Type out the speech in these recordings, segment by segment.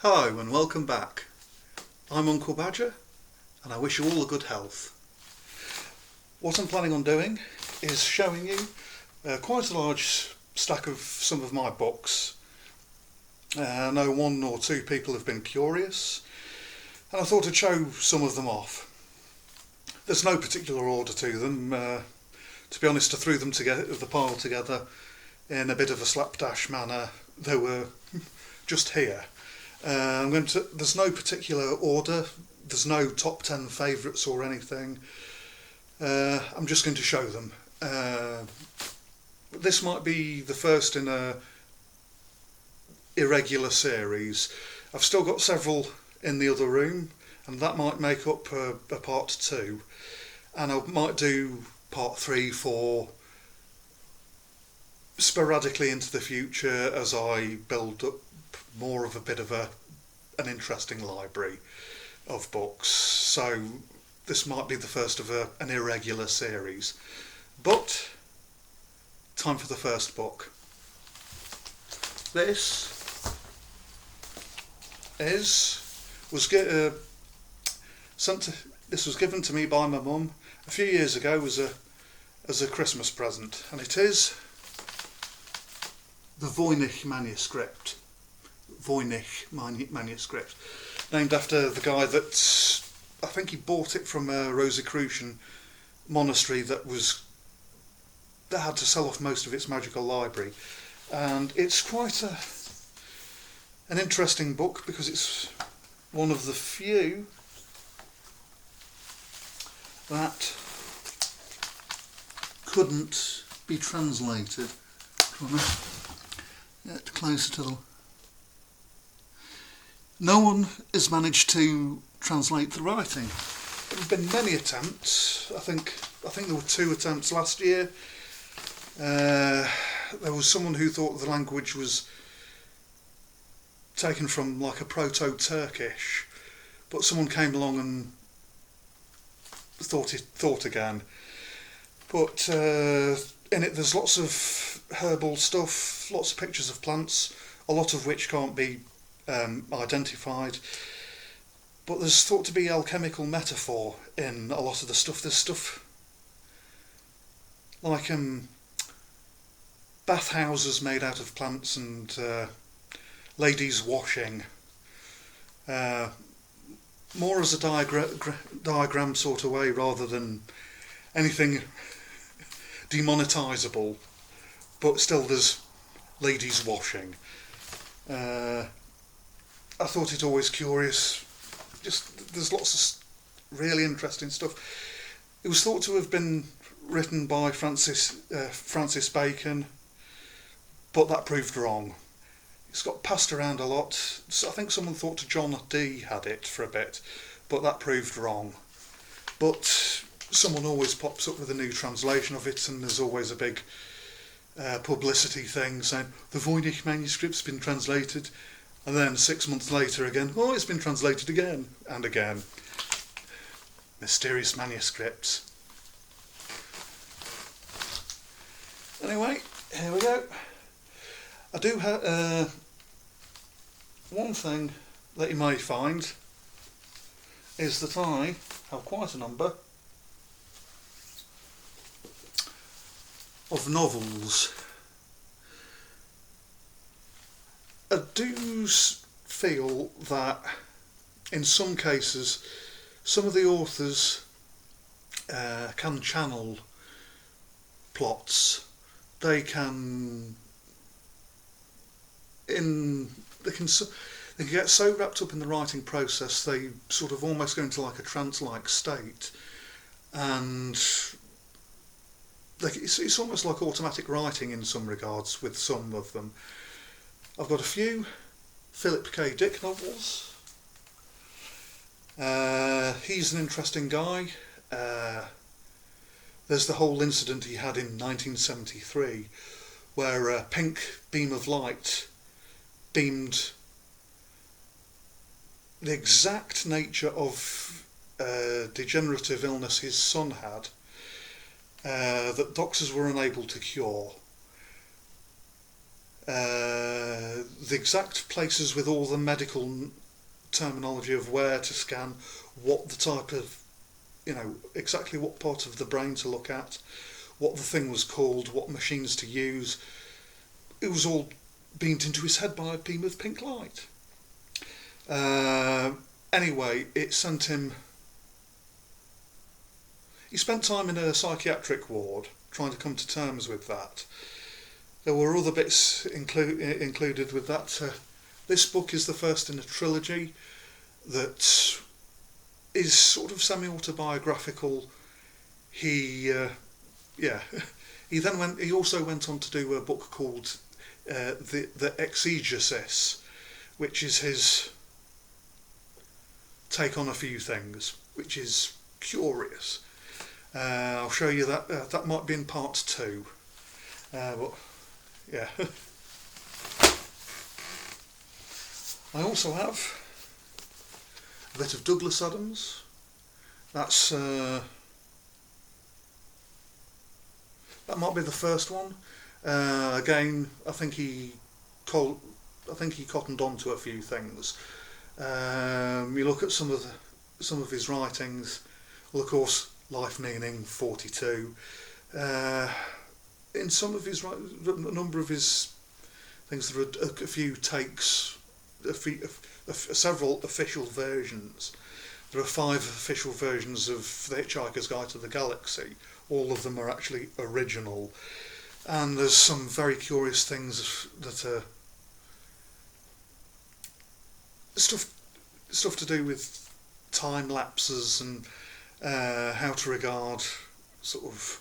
Hello and welcome back. I'm Uncle Badger and I wish you all a good health. What I'm planning on doing is showing you quite a large stack of some of my books. I know one or two people have been curious and I thought I'd show some of them off. There's no particular order to them. To be honest, I threw them together, the pile together in a bit of a slapdash manner. They were just here. There's no particular order, there's no top 10 favourites or anything. I'm just going to show them. This might be the first in a irregular series. I've still got several in the other room and that might make up a part 2, and I might do part 3, 4 sporadically into the future as I build up more of a bit of an interesting library of books. So this might be the first of an irregular series, but time for the first book. This was given to me by my mum a few years ago as a Christmas present, and it is the Voynich manuscript. Manuscript, named after the guy that I think he bought it from a Rosicrucian monastery that had to sell off most of its magical library, and it's quite an interesting book because it's one of the few that couldn't be translated. Get closer to the... No one has managed to translate the writing. There have been many attempts. I think there were 2 attempts last year. There was someone who thought the language was taken from like a Proto-Turkish, but someone came along and thought again. But in it there's lots of herbal stuff, lots of pictures of plants, a lot of which can't be identified, but there's thought to be alchemical metaphor in a lot of the stuff. There's stuff like bathhouses made out of plants and ladies washing, more as a diagram sort of way rather than anything demonetisable, but still there's ladies washing. I thought it always curious. Just there's lots of really interesting stuff. It was thought to have been written by Francis Bacon, but that proved wrong. It's got passed around a lot. So I think someone thought John Dee had it for a bit, but that proved wrong. But someone always pops up with a new translation of it, and there's always a big publicity thing saying the Voynich manuscript's been translated. And then 6 months later again, oh, it's been translated again and again. Mysterious manuscripts. Anyway, here we go. I do have one thing that you may find is that I have quite a number of novels. I do feel that in some cases some of the authors can channel plots. They can get so wrapped up in the writing process they sort of almost go into like a trance-like state, and it's almost like automatic writing in some regards with some of them. I've got a few Philip K. Dick novels. He's an interesting guy. There's the whole incident he had in 1973 where a pink beam of light beamed the exact nature of degenerative illness his son had that doctors were unable to cure. the exact places with all the medical terminology of where to scan, what the type of, exactly what part of the brain to look at, what the thing was called, what machines to use. It was all beamed into his head by a beam of pink light. Anyway, it sent him... He spent time in a psychiatric ward trying to come to terms with that. There were other bits included with that. This book is the first in a trilogy that is sort of semi-autobiographical. He also went on to do a book called the Exegesis, which is his take on a few things, which is curious. I'll show you that. That might be in part 2. But yeah. I also have a bit of Douglas Adams. That's that might be the first one. Again, I think he cottoned on to a few things. You look at some of his writings. Well, of course, Life Meaning, 42. In some of his, a number of his things, there are a few takes, several official versions. There are 5 official versions of The Hitchhiker's Guide to the Galaxy. All of them are actually original. And there's some very curious things that are stuff to do with time lapses and how to regard sort of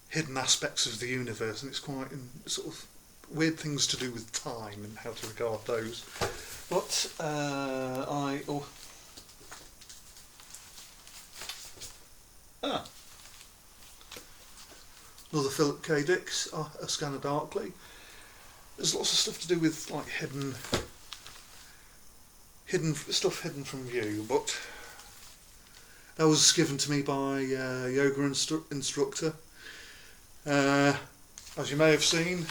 hidden aspects of the universe, and it's quite sort of weird things to do with time and how to regard those. But another Philip K. Dick's, A Scanner Darkly. There's lots of stuff to do with like hidden stuff hidden from view, but that was given to me by a yoga instructor. As you may have seen,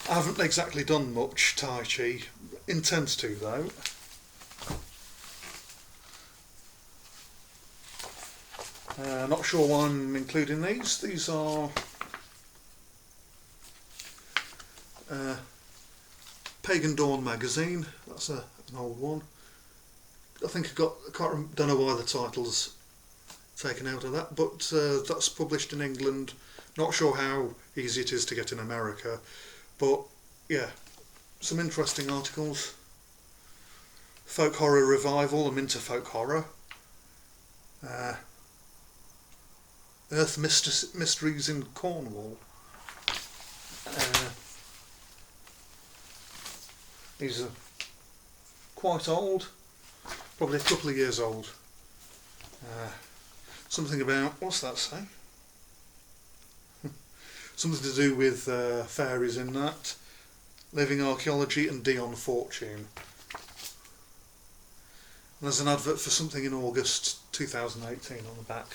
I haven't exactly done much Tai Chi. Intend to though. Not sure why I'm including these. These are Pagan Dawn magazine. That's an old one. I think don't know why the title's taken out of that, but that's published in England. Not sure how easy it is to get in America, but yeah, some interesting articles. Folk horror revival. I'm into folk horror. Earth Mysteries in Cornwall. These are quite old, probably a couple of years old. Something about, what's that say? Something to do with fairies in that. Living Archaeology and Dion Fortune. And there's an advert for something in August 2018 on the back.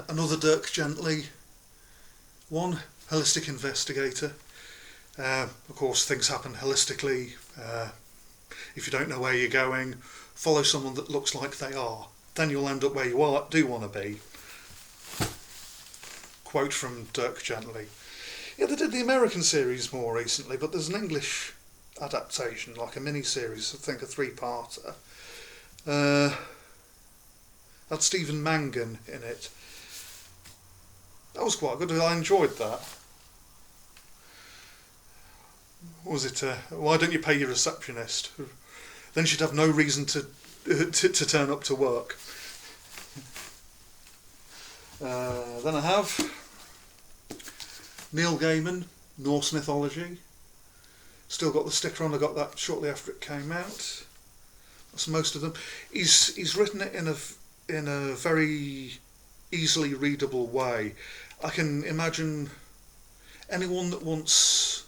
Another Dirk Gently one, Holistic Investigator. Of course, things happen holistically. If you don't know where you're going, follow someone that looks like they are. Then you'll end up where you do want to be. Quote from Dirk Gently. Yeah, they did the American series more recently, but there's an English adaptation, like a mini-series, I think a 3-parter. Had Stephen Mangan in it. That was quite good. I enjoyed that. What was it? Why don't you pay your receptionist? Then she'd have no reason to turn up to work. Then I have Neil Gaiman, Norse Mythology. Still got the sticker on. I got that shortly after it came out. That's most of them. He's written it in a very easily readable way. I can imagine anyone that wants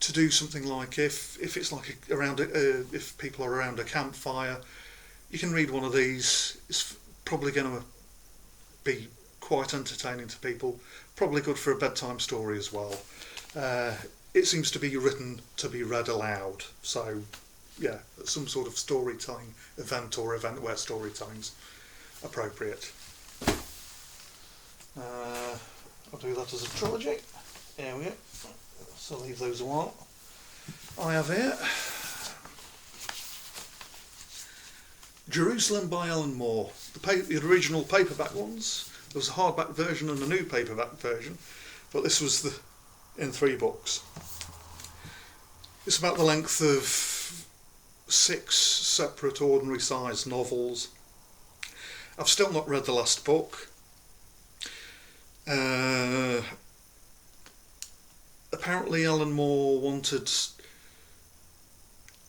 to do something like if it's like if people are around a campfire, you can read one of these. It's probably going to be quite entertaining to people, probably good for a bedtime story as well. It seems to be written to be read aloud, so yeah, some sort of storytelling event or event where storytelling's appropriate. I'll do that as a trilogy. There we go. So I'll leave those a while. I have here Jerusalem by Alan Moore. The original paperback ones. There was a hardback version and a new paperback version, but this was in 3 books. It's about the length of 6 separate ordinary sized novels. I've still not read the last book. Apparently Alan Moore wanted...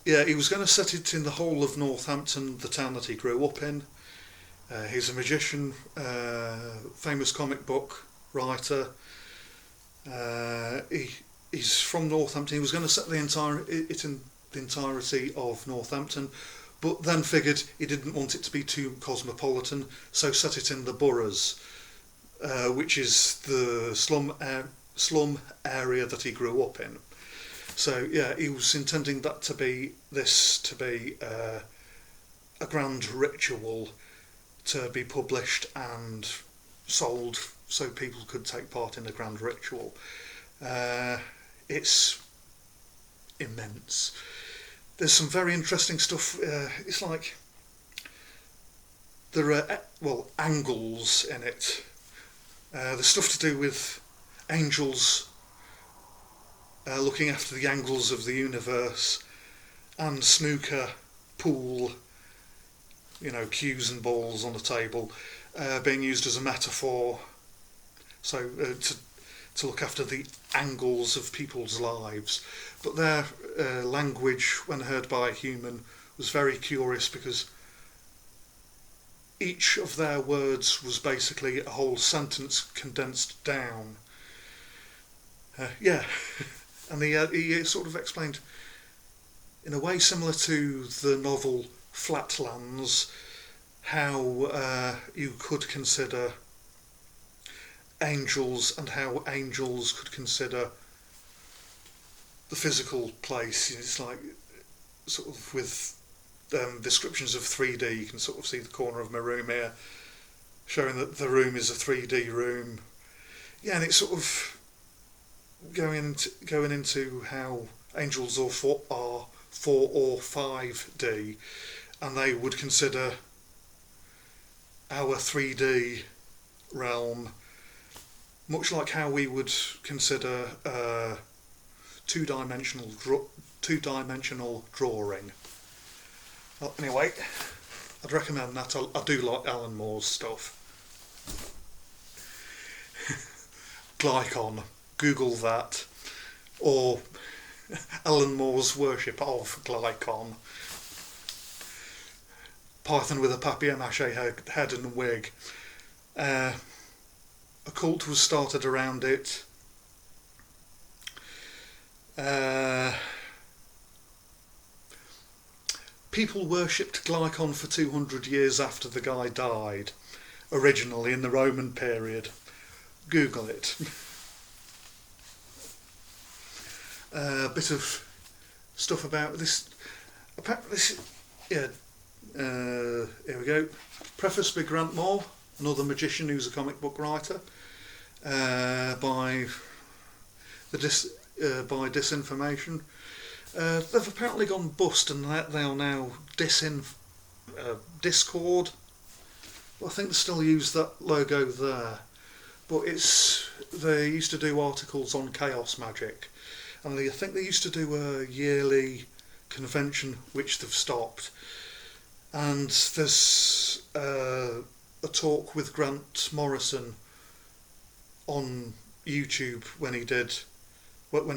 Yeah, he was going to set it in the whole of Northampton, the town that he grew up in. He's a magician, famous comic book writer. He's from Northampton. He was going to set it in the entirety of Northampton, but then figured he didn't want it to be too cosmopolitan, so set it in the boroughs, which is the slum area that he grew up in. So yeah, he was intending that to be a grand ritual to be published and sold, so people could take part in the grand ritual. It's immense. There's some very interesting stuff. It's like there are angles in it. There's stuff to do with angels looking after the angles of the universe, and snooker, pool, cues and balls on a table, being used as a metaphor. So to look after the angles of people's lives. But their language, when heard by a human, was very curious, because each of their words was basically a whole sentence condensed down. And he sort of explained, in a way similar to the novel Flatlands, how you could consider angels and how angels could consider the physical place. It's like sort of with descriptions of 3D, you can sort of see the corner of my room here, showing that the room is a 3D room. Yeah, and it's sort of going into how angels are 4 or 5D, and they would consider our 3D realm much like how we would consider two-dimensional drawing. Well, anyway, I'd recommend that. I do like Alan Moore's stuff. Glycon, Google that, or Alan Moore's worship of Glycon. Python with a papier-mâché head and wig. A cult was started around it. People worshipped Glycon for 200 years after the guy died, originally in the Roman period. Google it. A bit of stuff about this. Here we go. Preface by Grant Moore, another magician who's a comic book writer, by Disinformation. They've apparently gone bust, and they are now Discord. Well, I think they still use that logo there, but they used to do articles on chaos magic, and I think they used to do a yearly convention which they've stopped. And there's a talk with Grant Morrison on YouTube when he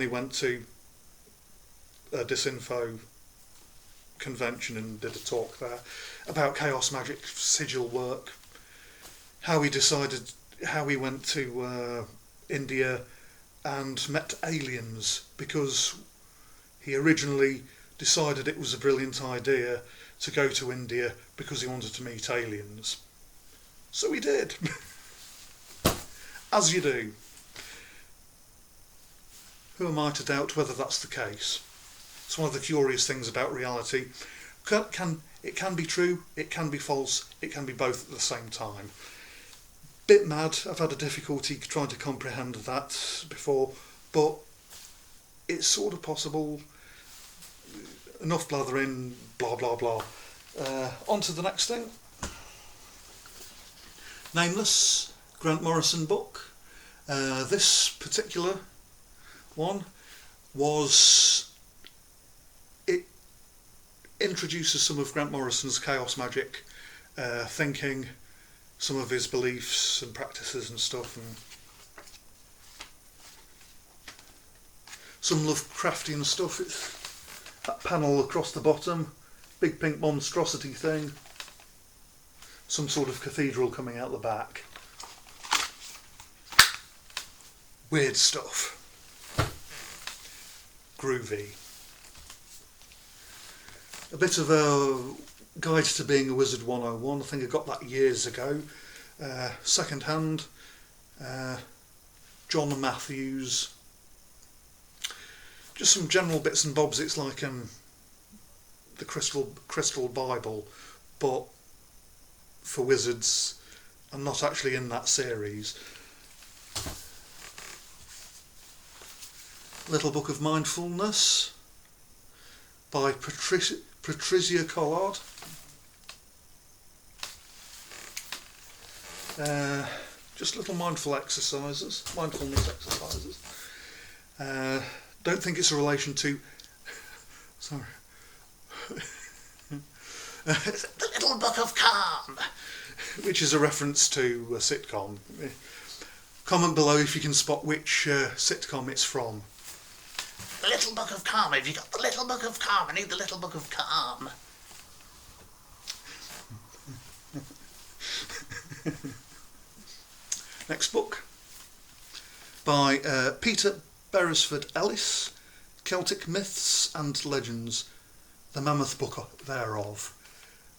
went to a Disinfo convention and did a talk there about chaos magic sigil work, how he went to India and met aliens, because he originally decided it was a brilliant idea to go to India because he wanted to meet aliens. So he did. as you do. Who am I to doubt whether that's the case? It's one of the curious things about reality. It can be true, it can be false, it can be both at the same time. Bit mad, I've had a difficulty trying to comprehend that before, but it's sort of possible. Enough blathering, blah blah blah. On to the next thing. Nameless, Grant Morrison book. This particular one it introduces some of Grant Morrison's chaos magic thinking, some of his beliefs and practices and stuff, and some Lovecraftian stuff. It's that panel across the bottom, big pink monstrosity thing, some sort of cathedral coming out the back. Weird stuff. Groovy. A bit of a guide to being a wizard 101. I think I got that years ago. Second hand. John Matthews. Just some general bits and bobs. It's like the Crystal Bible, but for wizards, and not actually in that series. Little Book of Mindfulness by Patricia Collard. Just little mindfulness exercises. Don't think it's a relation to. Sorry. The Little Book of Calm, which is a reference to a sitcom. Comment below if you can spot which sitcom it's from. The Little Book of Calm. Have you got the Little Book of Calm? I need the Little Book of Calm. Next book by Peter Beresford Ellis, Celtic Myths and Legends, the mammoth book thereof.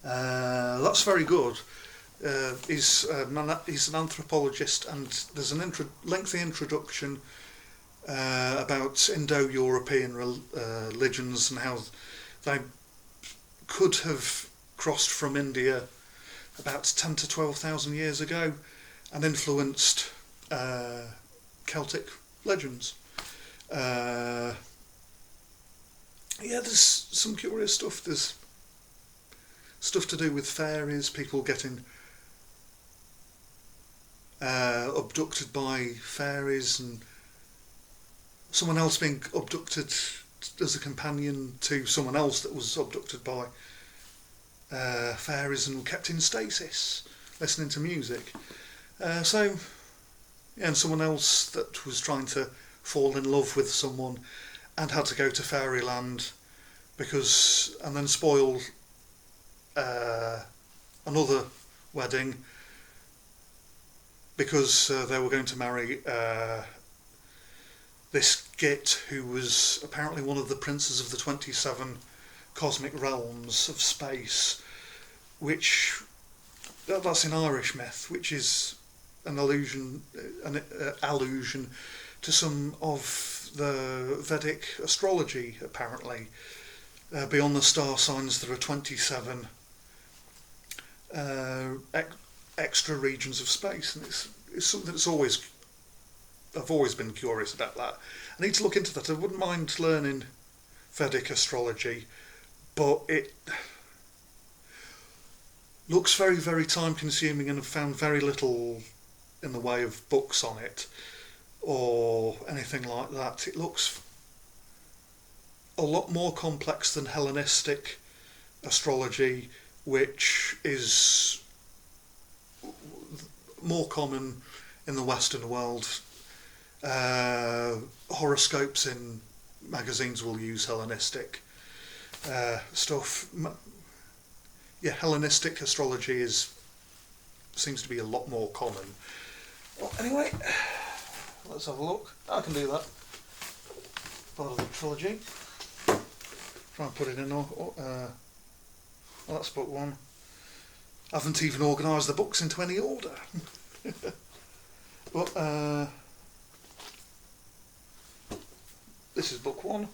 That's very good. He's an anthropologist, and there's an lengthy introduction about Indo-European religions and how they could have crossed from India about 10 to 12,000 years ago and influenced Celtic legends. Yeah, there's some curious stuff. There's stuff to do with fairies, people getting abducted by fairies, and someone else being abducted as a companion to someone else that was abducted by fairies and kept in stasis, listening to music. Yeah, and someone else that was trying to fall in love with someone and had to go to fairyland and then spoil another wedding because they were going to marry this Git, who was apparently one of the princes of the 27 cosmic realms of space, which that's in Irish myth, which is an allusion to some of the Vedic astrology, apparently. Beyond the star signs, there are 27 extra regions of space, and it's something that's I've always been curious about that. I need to look into that. I wouldn't mind learning Vedic astrology, but it looks very, very time consuming, and I've found very little in the way of books on it or anything like that. It looks a lot more complex than Hellenistic astrology, which is more common in the Western world. Horoscopes in magazines will use Hellenistic stuff. Yeah, Hellenistic astrology seems to be a lot more common. Well, anyway, let's have a look. I can do that. Part of the trilogy. Try and put it in. Well, that's book one. I haven't even organised the books into any order. But this is book one.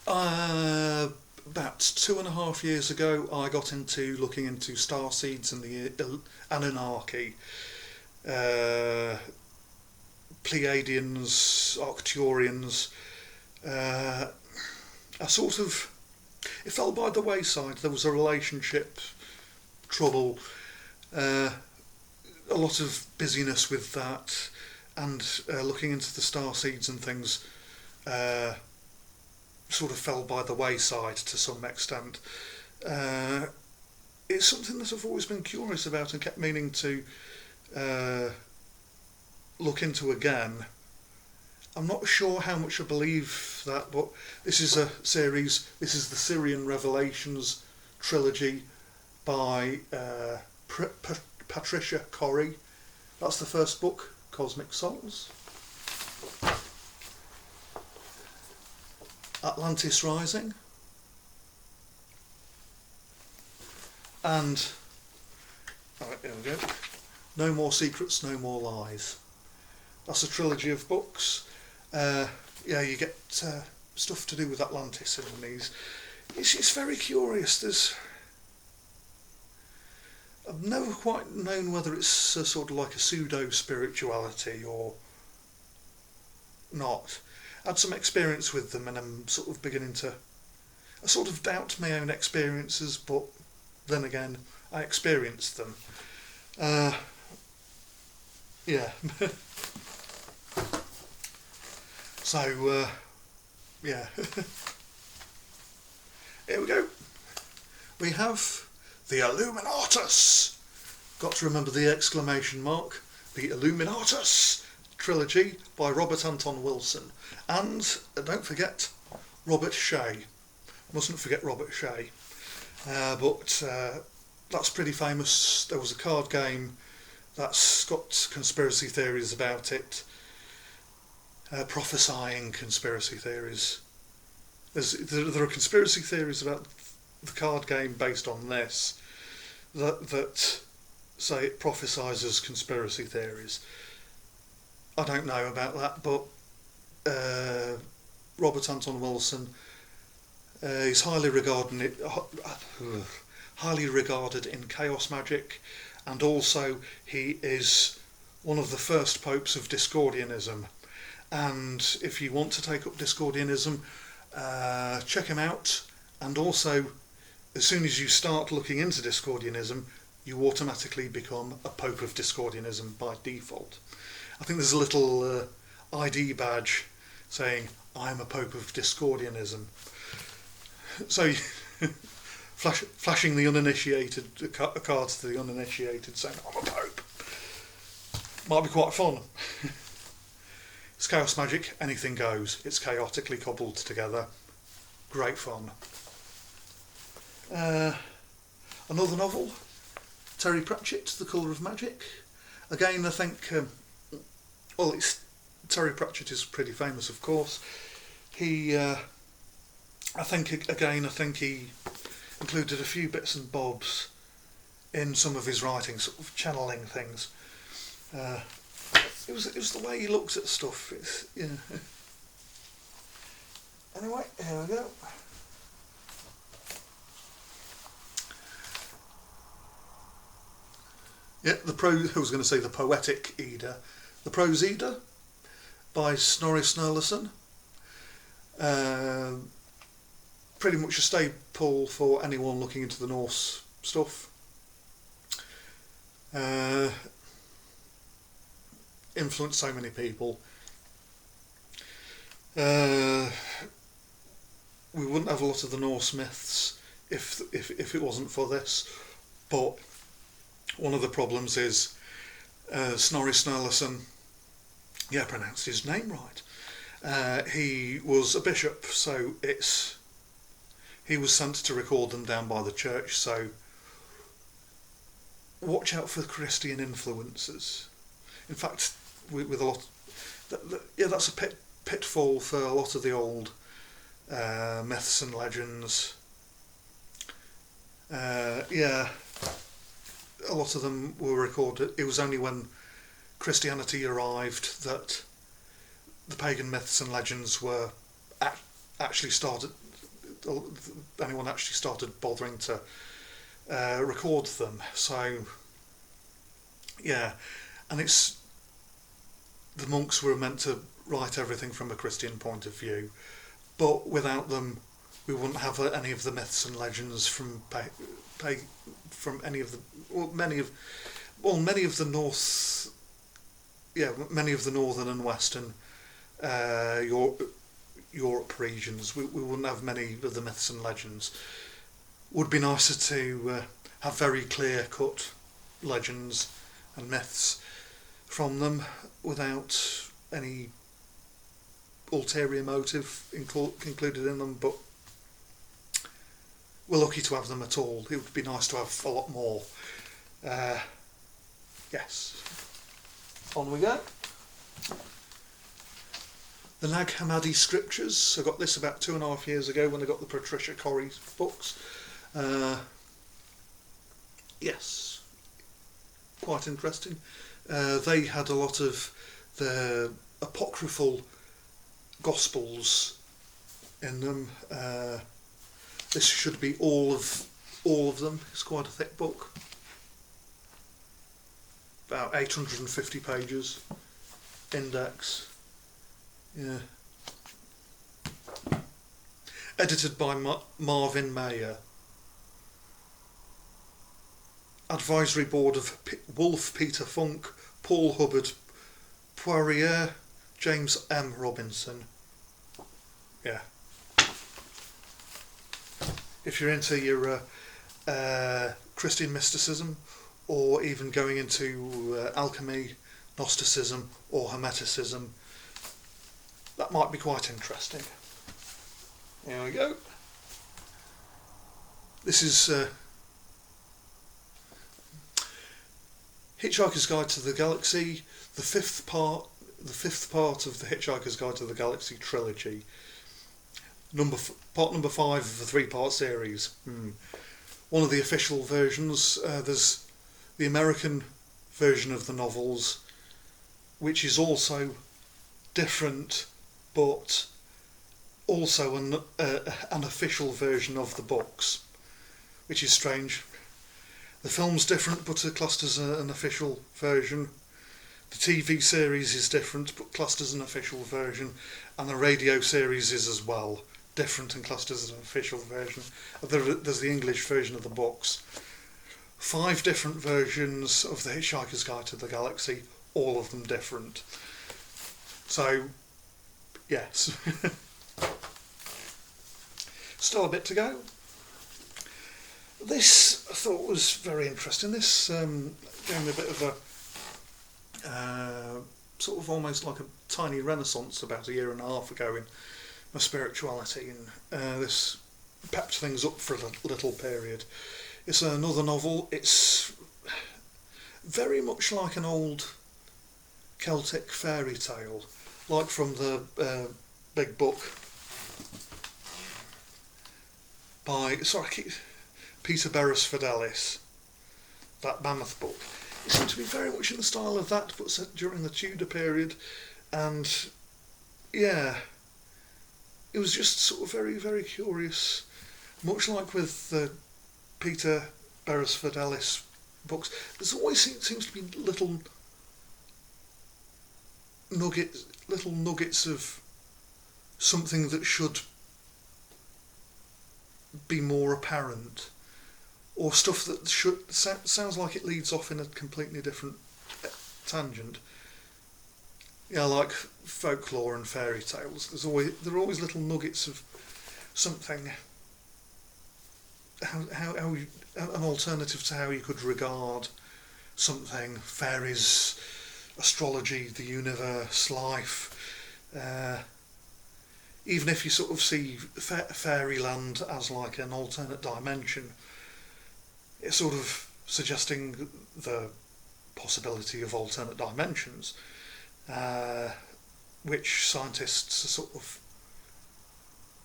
About 2.5 years ago, I got into looking into star seeds and the Anunnaki, Pleiadians, Arcturians. It fell by the wayside. There was a relationship trouble, a lot of busyness with that, and looking into the star seeds and things sort of fell by the wayside to some extent. It's something that I've always been curious about and kept meaning to look into again. I'm not sure how much I believe that, but this is a series. This is the Syrian Revelations trilogy by Patricia Corrie. That's the first book, Cosmic Souls. Atlantis Rising. And, alright, here we go. No More Secrets, No More Lies. That's a trilogy of books. Yeah, you get stuff to do with Atlantis in these. It's very curious. I've never quite known whether it's a sort of like a pseudo-spirituality or not. I had some experience with them, and I'm sort of beginning to... I sort of doubt my own experiences, but then again, I experienced them. Yeah. So, yeah. Here we go. We have the Illuminatus. Got to remember the exclamation mark. The Illuminatus trilogy by Robert Anton Wilson. And don't forget Robert Shea. Mustn't forget Robert Shea. But that's pretty famous. There was a card game that's got conspiracy theories about it. Prophesying conspiracy theories. There are conspiracy theories about the card game based on this that say it prophesises conspiracy theories. I don't know about that, but Robert Anton Wilson is highly regarded in chaos magic, and also he is one of the first popes of Discordianism. And if you want to take up Discordianism, check him out. And also, as soon as you start looking into Discordianism, you automatically become a Pope of Discordianism by default. I think there's a little ID badge saying, I'm a Pope of Discordianism. So, flashing the uninitiated, a card to the uninitiated saying, I'm a Pope. Might be quite fun. It's chaos magic, anything goes. It's chaotically cobbled together. Great fun. Another novel, Terry Pratchett, The Colour of Magic. Again, I think, Terry Pratchett is pretty famous, of course. He, I think he included a few bits and bobs in some of his writing, sort of channeling things. It was the way he looked at stuff. It's, yeah. Anyway, here we go. Yeah, I was going to say the Poetic Edda. The Prose Edda by Snorri Sturluson. Pretty much a staple for anyone looking into the Norse stuff. Influenced so many people. We wouldn't have a lot of the Norse myths if it wasn't for this. But one of the problems is Snorri Sturluson. Yeah, I pronounced his name right. He was a bishop, so he was sent to record them down by the church. So watch out for Christian influences. In fact, with a lot, that's a pitfall for a lot of the old myths and legends. A lot of them were recorded. It was only when Christianity arrived, that the pagan myths and legends were actually started. Anyone actually started bothering to record them. So yeah, and it's the monks were meant to write everything from a Christian point of view, but without them, we wouldn't have any of the myths and legends from any of the many of the many of the northern and western Europe regions. We wouldn't have many of the myths and legends. Would be nicer to have very clear cut legends and myths from them without any ulterior motive included in them, but we're lucky to have them at all. It would be nice to have a lot more. Yes. On we go. The Nag Hammadi Scriptures. I got this about 2.5 years ago when I got the Patricia Corrie books. Yes, quite interesting. They had a lot of the apocryphal Gospels in them. This should be all of them. It's quite a thick book, about 850 pages, index. Yeah. Edited by Marvin Mayer. Advisory board of Wolf Peter Funk, Paul Hubbard, Poirier, James M. Robinson. Yeah. If you're into your Christian mysticism, or even going into alchemy, Gnosticism, or Hermeticism, that might be quite interesting. Here we go. This is Hitchhiker's Guide to the Galaxy, the fifth part of the Hitchhiker's Guide to the Galaxy trilogy. Part number 5 of the 3-part series. One of the official versions. There's the American version of the novels, which is also different, but also an official version of the books, which is strange. The film's different, but are classed as an official version. The TV series is different, but classed as an official version, and the radio series is as well different and classed as an official version. There's the English version of the books. 5 different versions of the Hitchhiker's Guide to the Galaxy, all of them different. So, yes. Still a bit to go. This I thought was very interesting. This gave me a bit of a sort of almost like a tiny renaissance about 1.5 years ago in my spirituality, and this pepped things up for a little period. It's another novel. It's very much like an old Celtic fairy tale, like from the big book by Peter Barris Fidelis, that Mammoth book. It seemed to be very much in the style of that, but set during the Tudor period, and yeah, it was just sort of very, very curious. Much like with the Peter Barris Fidelis books, there's always seems to be little nuggets of something that should be more apparent, or stuff that sounds like it leads off in a completely different tangent. Yeah, like folklore and fairy tales. There are always little nuggets of something. How an alternative to how you could regard something: fairies, astrology, the universe, life. Even if you sort of see fairyland as like an alternate dimension, it's sort of suggesting the possibility of alternate dimensions, which scientists are sort of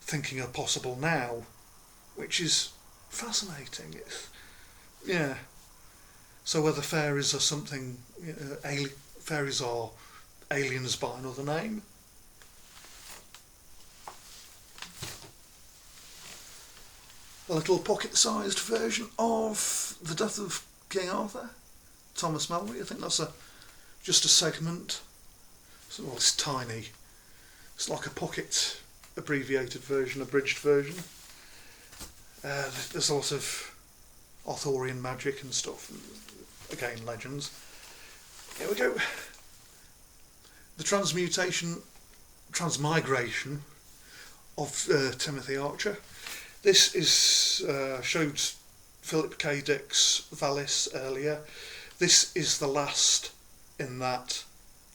thinking are possible now, which is fascinating. Yeah. So whether fairies are something, fairies are aliens by another name. A little pocket-sized version of The Death of King Arthur, Thomas Mallory. I think that's just a segment. So, well, it's tiny. It's like a pocket abbreviated version, abridged version. There's a lot of Arthurian magic and stuff. Again, legends. Here we go. The transmigration of Timothy Archer. This is showed Philip K. Dick's Valis earlier. This is the last in that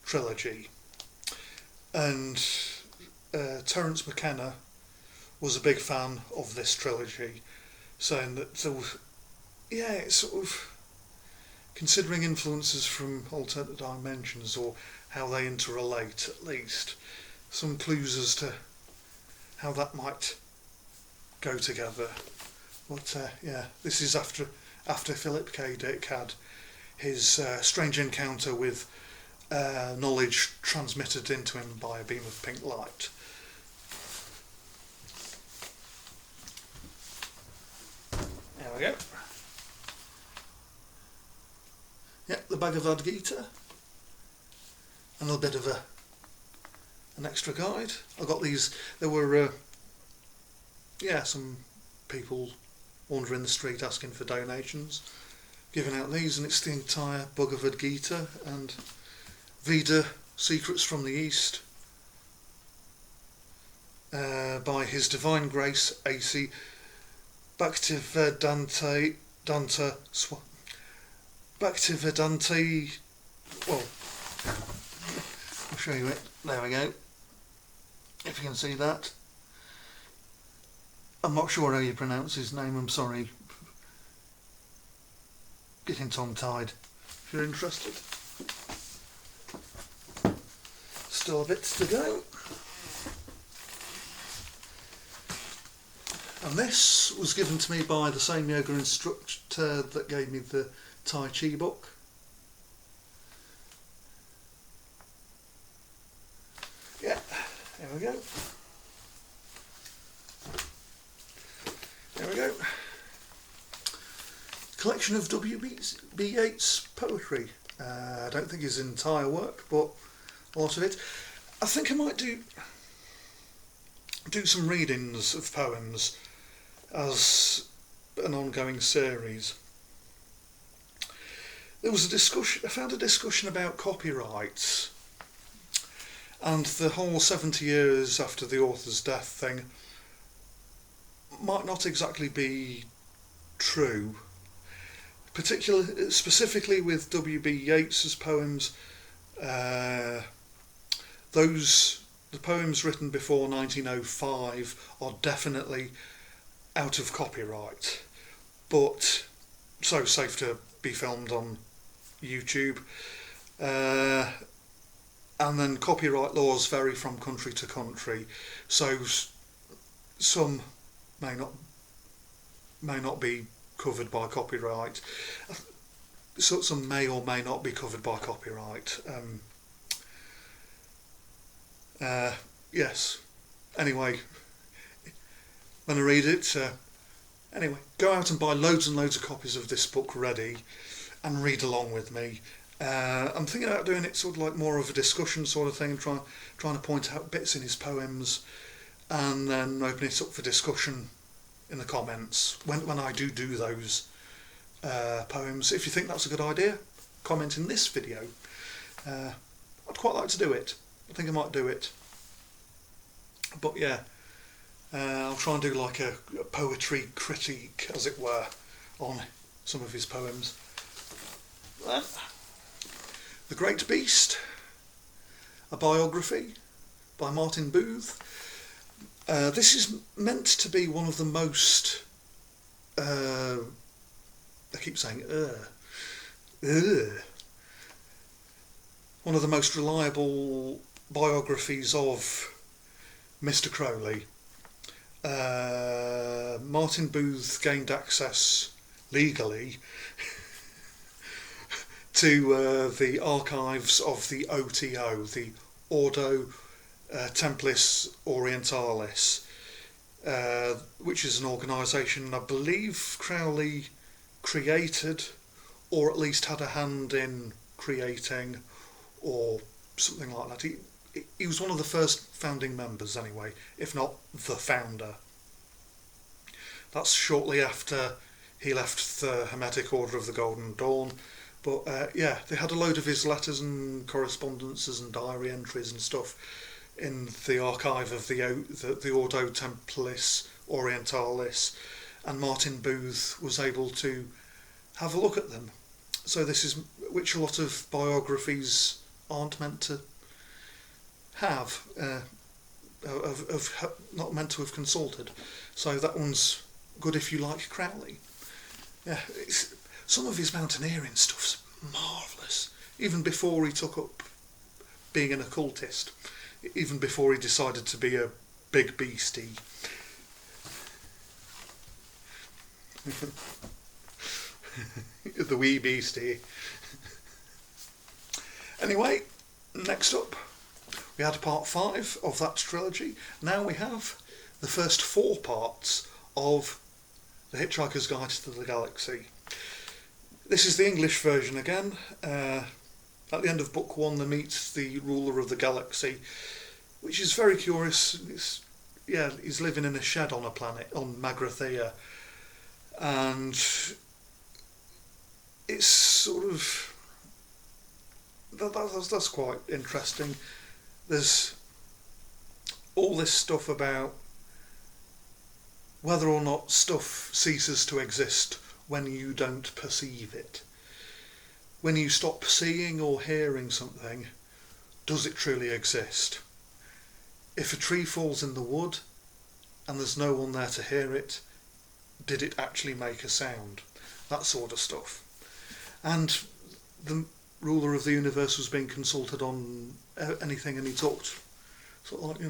trilogy, and Terence McKenna was a big fan of this trilogy, saying that it's sort of considering influences from alternate dimensions, or how they interrelate, at least some clues as to how that might go together. But this is after Philip K. Dick had his strange encounter with knowledge transmitted into him by a beam of pink light. There we go. Yeah, the Bhagavad Gita. A little bit of an extra guide. I got these. There were some people wandering the street asking for donations, giving out these, and it's the entire Bhagavad Gita and Veda Secrets from the East by His Divine Grace A.C. Bhaktivedanta, well, I'll show you it. There we go. If you can see that. I'm not sure how you pronounce his name, I'm sorry. Getting tongue-tied. If you're interested. Still a bit to go. And this was given to me by the same yoga instructor that gave me the Tai Chi book. Yeah, there we go. There we go. Collection of WB Yeats poetry. I don't think his entire work, but a lot of it. I think I might do some readings of poems as an ongoing series. There was a discussion. I found a discussion about copyrights and the whole 70 years after the author's death thing might not exactly be true. Specifically with WB Yeats's poems, the poems written before 1905 are definitely out of copyright, but so safe to be filmed on YouTube. And then copyright laws vary from country to country, so some may not be covered by copyright. So some may or may not be covered by copyright. Yes. Anyway, when I read it, anyway, go out and buy loads and loads of copies of this book ready, and read along with me. I'm thinking about doing it sort of like more of a discussion sort of thing, trying to point out bits in his poems, and then open it up for discussion in the comments when I do those poems. If you think that's a good idea, comment in this video. I'd quite like to do it. I think I might do it. But yeah, I'll try and do like a poetry critique, as it were, on some of his poems. Then, The Great Beast, a biography by Martin Booth. This is meant to be one of the most, I keep saying one of the most reliable biographies of Mr. Crowley. Martin Booth gained access legally to the archives of the OTO, the Ordo Templis Orientalis, which is an organisation I believe Crowley created, or at least had a hand in creating, or something like that. He was one of the first founding members anyway, if not the founder. That's shortly after he left the Hermetic Order of the Golden Dawn. But yeah, they had a load of his letters and correspondences and diary entries and stuff in the archive of the Ordo Templis Orientalis, and Martin Booth was able to have a look at them. So this is, which a lot of biographies aren't meant to have, not meant to have consulted. So that one's good if you like Crowley. Yeah, some of his mountaineering stuff's marvellous. Even before he took up being an occultist, even before he decided to be a big beastie. The wee beastie. Anyway, next up, we had part 5 of that trilogy. Now we have the first 4 parts of The Hitchhiker's Guide to the Galaxy. This is the English version again. At the end of book 1 they meet the ruler of the galaxy, which is very curious. He's living in a shed on a planet, on Magrathea, and it's sort of... That's quite interesting. There's all this stuff about whether or not stuff ceases to exist when you don't perceive it. When you stop seeing or hearing something, does it truly exist? If a tree falls in the wood and there's no one there to hear it, did it actually make a sound? That sort of stuff. And the ruler of the universe was being consulted on anything, and he talked sort of like,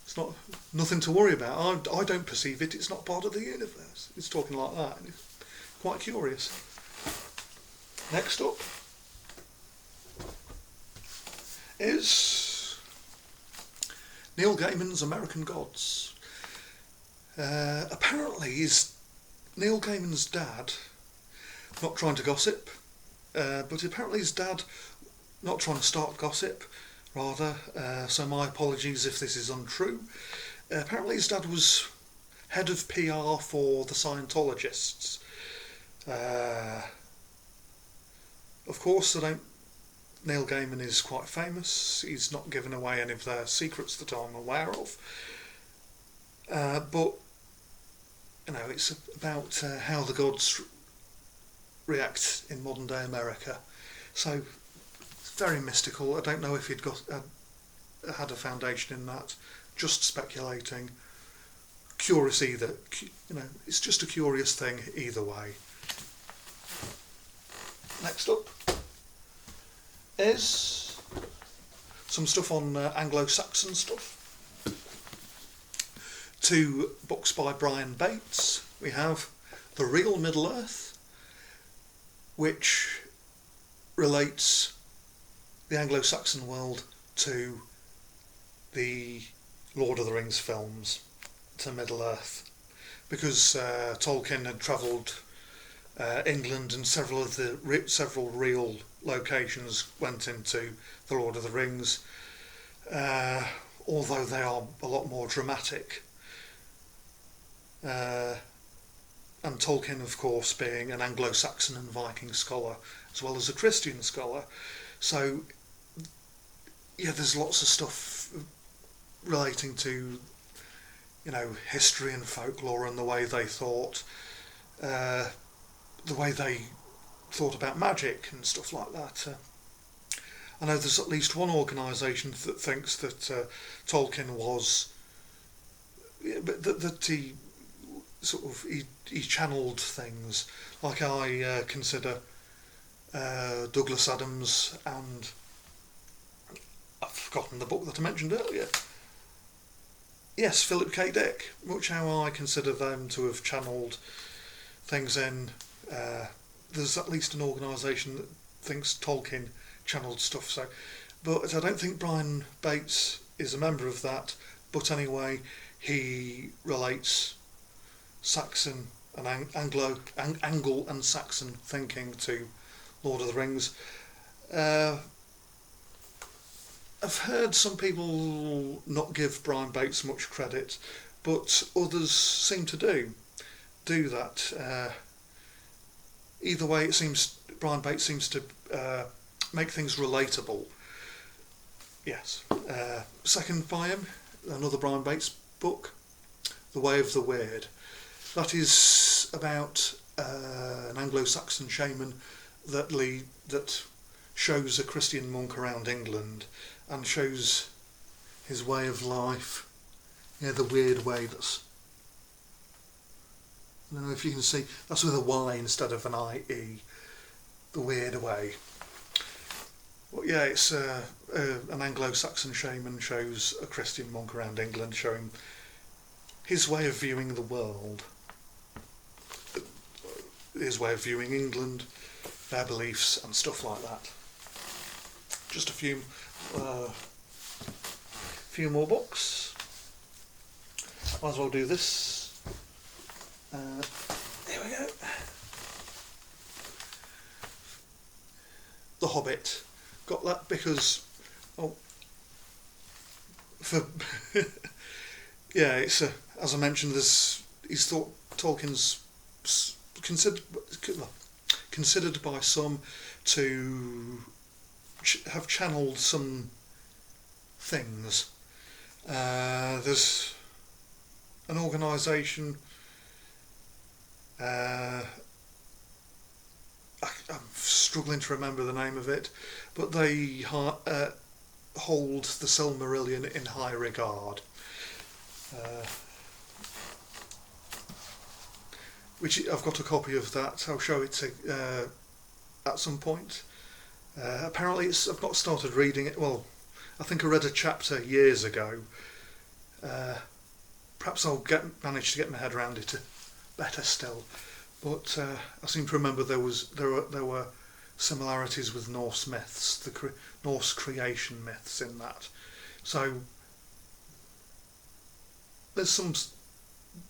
it's not nothing to worry about. I don't perceive it. It's not part of the universe. It's talking like that, and it's quite curious. Next up is Neil Gaiman's American Gods. Apparently, Neil Gaiman's dad, not trying to gossip, but apparently his dad, not trying to start gossip, rather, so my apologies if this is untrue. Apparently his dad was head of PR for the Scientologists. Of course, Neil Gaiman is quite famous. He's not given away any of their secrets that I'm aware of. But, it's about how the gods react in modern day America. So, it's very mystical. I don't know if he'd had a foundation in that. Just speculating. Curious either. It's just a curious thing either way. Next up is some stuff on Anglo-Saxon stuff. 2 books by Brian Bates. We have The Real Middle-earth, which relates the Anglo-Saxon world to the Lord of the Rings films, to Middle-earth, because Tolkien had travelled England, and several real locations went into the Lord of the Rings, although they are a lot more dramatic. And Tolkien, of course, being an Anglo-Saxon and Viking scholar, as well as a Christian scholar. So, yeah, there's lots of stuff relating to, history and folklore and the way they thought, about magic and stuff like that. I know there's at least one organisation that thinks that Tolkien was, that he he channeled things, like I consider Douglas Adams and I've forgotten the book that I mentioned earlier. Yes, Philip K. Dick, much how I consider them to have channeled things in there's at least an organisation that thinks Tolkien channelled stuff. So, but I don't think Brian Bates is a member of that. But anyway, he relates Saxon and Anglo and Saxon thinking to Lord of the Rings. I've heard some people not give Brian Bates much credit, but others seem to do that. Either way, it seems Brian Bates seems to make things relatable. Yes. Second by him, another Brian Bates book, The Way of the Weird. That is about an Anglo-Saxon shaman that shows a Christian monk around England and shows his way of life. Yeah, the weird way. That's, I don't know if you can see, that's with a Y instead of an IE. The weird way. Well, yeah, it's an Anglo-Saxon shaman shows a Christian monk around England, showing his way of viewing the world, his way of viewing England, their beliefs and stuff like that. Just a few more books. Might as well do this. There we go. The Hobbit. Got that because, yeah, it's as I mentioned, he's thought Tolkien's considered by some to have channeled some things. There's an organisation, I'm struggling to remember the name of it, but they hold the Silmarillion in high regard. Which I've got a copy of that. I'll show it to, at some point. Apparently I've not started reading it. Well, I think I read a chapter years ago. Perhaps I'll manage to get my head around it better still. But I seem to remember there were similarities with Norse myths, the Norse creation myths in that. So there's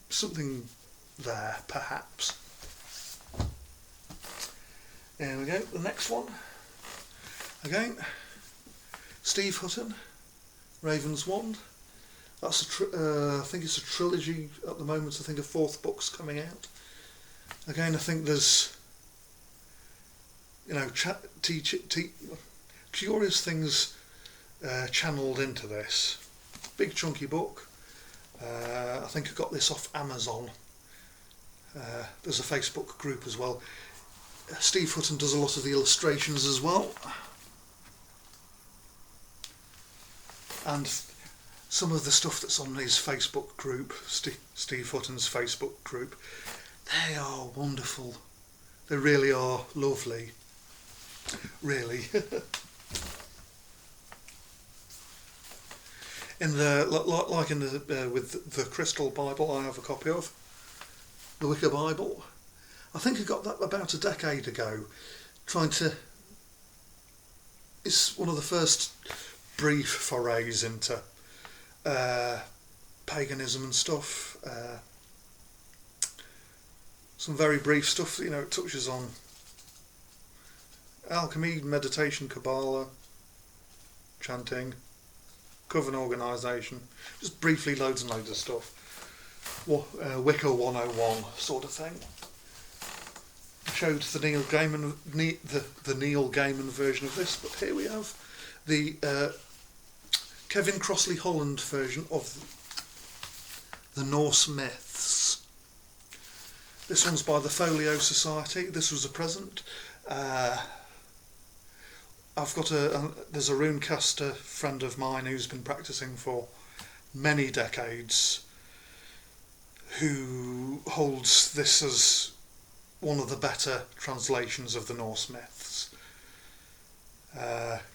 something there, perhaps. There we go. The next one. Again, Steve Hutton, Raven's Wand. That's I think it's a trilogy at the moment. I think a fourth book's coming out. Again, I think there's, curious things channelled into this. Big chunky book. I think I got this off Amazon. There's a Facebook group as well. Steve Hutton does a lot of the illustrations as well. And some of the stuff that's on his Facebook group, Steve Hutton's Facebook group, they are wonderful. They really are lovely. Really. With the Crystal Bible I have a copy of, the Wicker Bible. I think I got that about a decade ago. It's one of the first brief forays into paganism and stuff. Some very brief stuff, it touches on alchemy, meditation, Kabbalah, chanting, coven organisation, just briefly loads and loads of stuff. Wicca 101 sort of thing. I showed the Neil Gaiman version of this, but here we have the Kevin Crossley Holland version of the Norse Myths. This one's by the Folio Society. This was a present. There's a runecaster friend of mine who's been practicing for many decades, who holds this as one of the better translations of the Norse myths.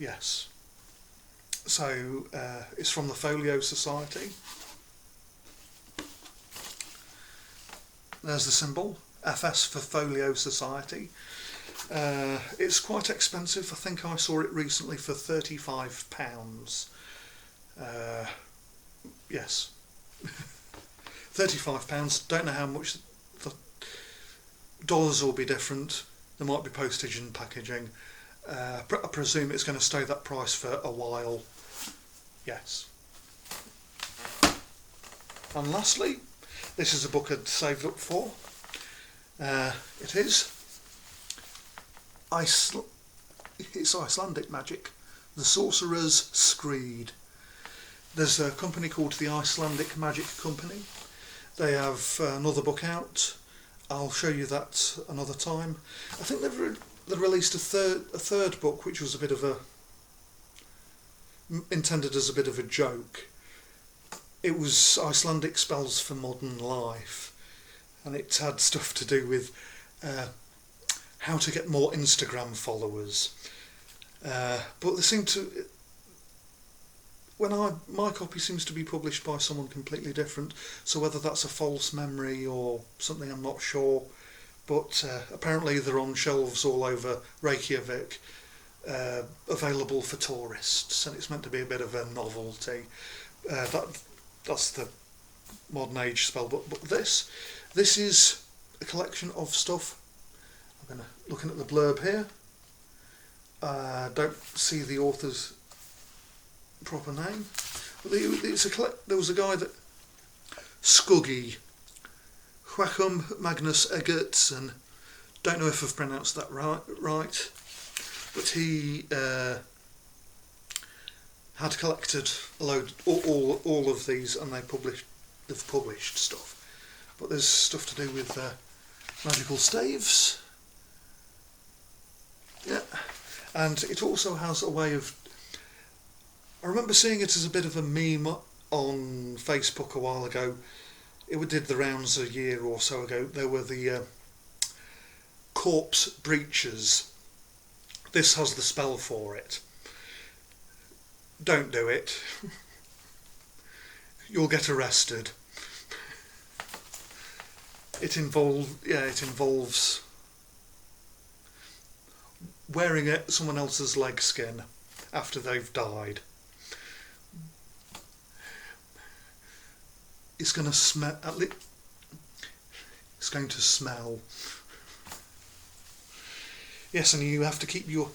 Yes. So it's from the Folio Society. There's the symbol, FS for Folio Society. It's quite expensive. I think I saw it recently for £35. Yes, £35. Don't know how much. The dollars will be different. There might be postage and packaging. I presume it's going to stay that price for a while. Yes. And lastly, this is a book I'd saved up for. It is it's Icelandic magic, The Sorcerer's Screed. There's a company called the Icelandic Magic Company. They have another book out. I'll show you that another time. I think they released a third book, which was a bit of a intended as a bit of a joke. It was Icelandic spells for modern life, and it had stuff to do with how to get more Instagram followers. But they seem to, my copy seems to be published by someone completely different, so whether that's a false memory or something, I'm not sure. But apparently they're on shelves all over Reykjavik, available for tourists, and it's meant to be a bit of a novelty. That's the modern age spell book. But this is a collection of stuff. I'm looking at the blurb here. Don't see the author's proper name. But there was a guy that Skuggi, Joachim Magnus Egertsen, don't know if I've pronounced that right, but he had collected all of these, and they've published stuff. But there's stuff to do with magical staves. Yeah, and it also has a way of. I remember seeing it as a bit of a meme on Facebook a while ago. It did the rounds a year or so ago. There were the corpse breaches. This has the spell for it. Don't do it. You'll get arrested. It involves wearing someone else's leg skin after they've died. It's going to smell. It's going to smell. Yes, and you have to keep your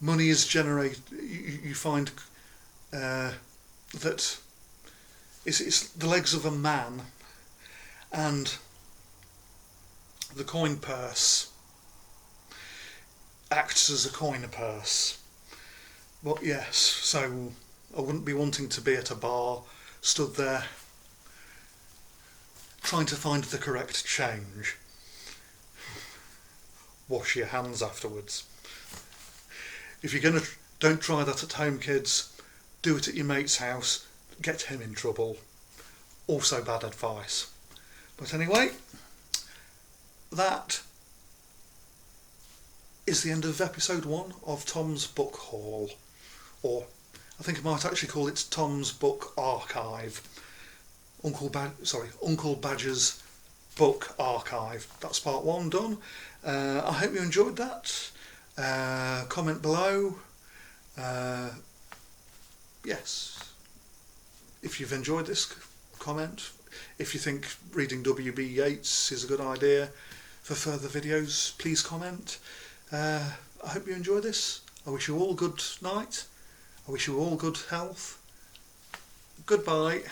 money is generated. You find that it's the legs of a man, and the coin purse acts as a coin purse. But yes, so I wouldn't be wanting to be at a bar, stood there, trying to find the correct change. Wash your hands afterwards. If you're don't try that at home, kids. Do it at your mate's house. Get him in trouble. Also bad advice. But anyway, that is the end of episode 1 of Tom's Book Haul. Or I think I might actually call it Tom's Book Archive. Uncle Badger's Book Archive. That's part 1 done. I hope you enjoyed that. Comment below. Yes. If you've enjoyed this, comment. If you think reading WB Yeats is a good idea for further videos, please comment. I hope you enjoy this. I wish you all good night. I wish you all good health. Goodbye.